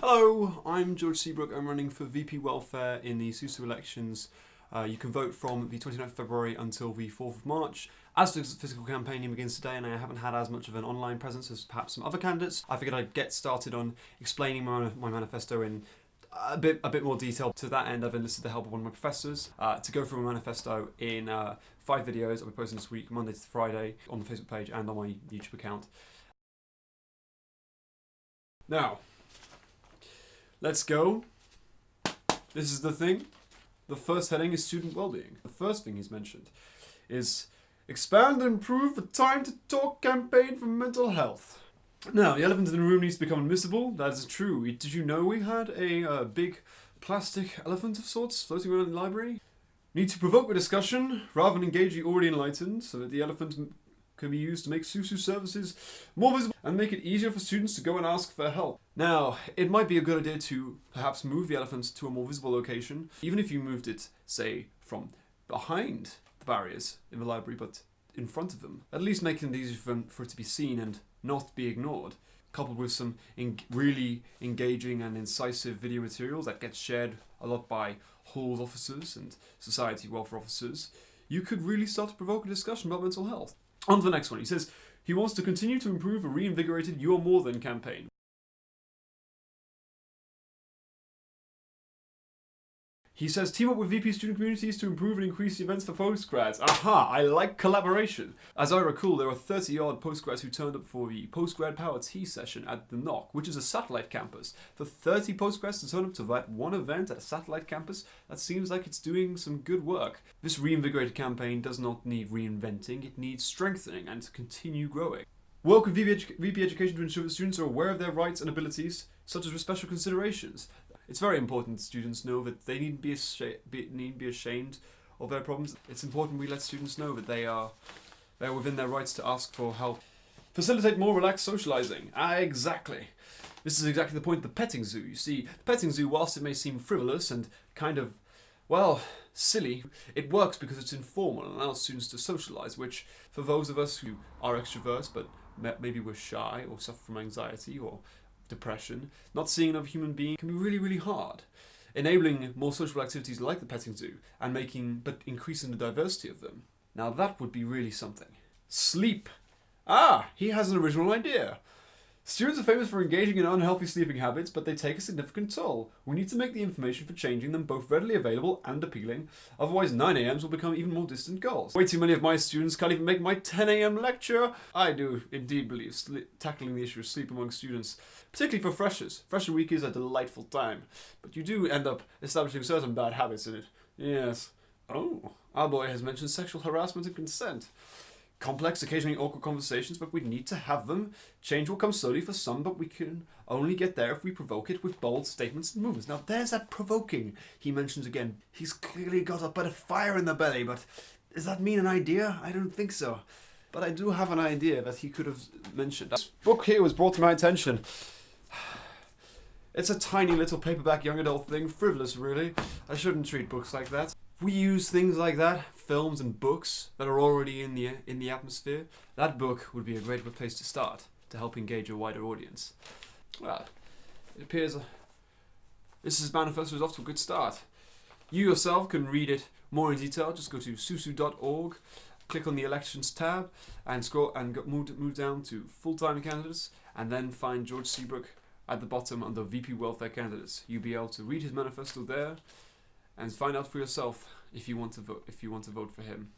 Hello, I'm George Seabrook. I'm running for VP Welfare in the SUSU elections. You can vote from the 29th of February until the 4th of March. As the physical campaigning begins today, and I haven't had as much of an online presence as perhaps some other candidates, I figured I'd get started on explaining my manifesto in a bit more detail. To that end, I've enlisted the help of one of my professors to go through my manifesto in 5 videos I'll be posting this week, Monday to Friday, on the Facebook page and on my YouTube account. Now, let's go. This is the thing. The first heading is student well-being. The first thing he's mentioned is expand and improve the time to talk campaign for mental health. Now, the elephant in the room needs to become admissible. That is true. Did you know we had a big plastic elephant of sorts floating around in the library? Need to provoke a discussion rather than engage the already enlightened, so that the elephant can be used to make SUSU services more visible and make it easier for students to go and ask for help. Now, it might be a good idea to perhaps move the elephant to a more visible location, even if you moved it, say, from behind the barriers in the library, but in front of them. At least making it easier for it to be seen and not be ignored, coupled with some really engaging and incisive video materials that gets shared a lot by halls officers and society welfare officers. You could really start to provoke a discussion about mental health. On to the next one. He says he wants to continue to improve a reinvigorated You're More Than campaign. He says team up with VP student communities to improve and increase the events for postgrads. Aha, I like collaboration. As I recall, there were 30-odd postgrads who turned up for the Postgrad Power Tea session at the Knock, which is a satellite campus. For 30 postgrads to turn up to that one event at a satellite campus, that seems like it's doing some good work. This reinvigorated campaign does not need reinventing, it needs strengthening and to continue growing. Work with VP Education to ensure that students are aware of their rights and abilities, such as with special considerations. It's very important that students know that they needn't be ashamed of their problems. It's important we let students know that they're within their rights to ask for help. Facilitate more relaxed socializing. Exactly. This is exactly the point of the petting zoo. You see, the petting zoo, whilst it may seem frivolous and kind of, well, silly, it works because it's informal and allows students to socialize, which for those of us who are extroverts but maybe we're shy or suffer from anxiety or depression, not seeing another human being can be really, really hard. Enabling more social activities like the petting zoo and increasing the diversity of them. Now that would be really something. Sleep. He has an original idea. Students are famous for engaging in unhealthy sleeping habits, but they take a significant toll. We need to make the information for changing them both readily available and appealing, otherwise 9 a.m.s will become even more distant goals. Way too many of my students can't even make my 10 a.m. lecture. I do indeed believe tackling the issue of sleep among students, particularly for freshers. Fresher week is a delightful time, but you do end up establishing certain bad habits in it. Yes. Oh, our boy has mentioned sexual harassment and consent. Complex, occasionally awkward conversations, but we need to have them. Change will come slowly for some, but we can only get there if we provoke it with bold statements and movements. Now there's that provoking he mentions again. He's clearly got a bit of fire in the belly, but does that mean an idea? I don't think so. But I do have an idea that he could have mentioned. This book here was brought to my attention. It's a tiny little paperback young adult thing, frivolous really. I shouldn't treat books like that. If we use things like that, films and books that are already in the atmosphere, that book would be a great place to start to help engage a wider audience. Well, it appears this manifesto is off to a good start. You yourself can read it more in detail. Just go to susu.org, click on the elections tab, and scroll and move down to full-time candidates, and then find George Seabrook at the bottom under VP Welfare Candidates. You'll be able to read his manifesto there and find out for yourself if you want to vote for him.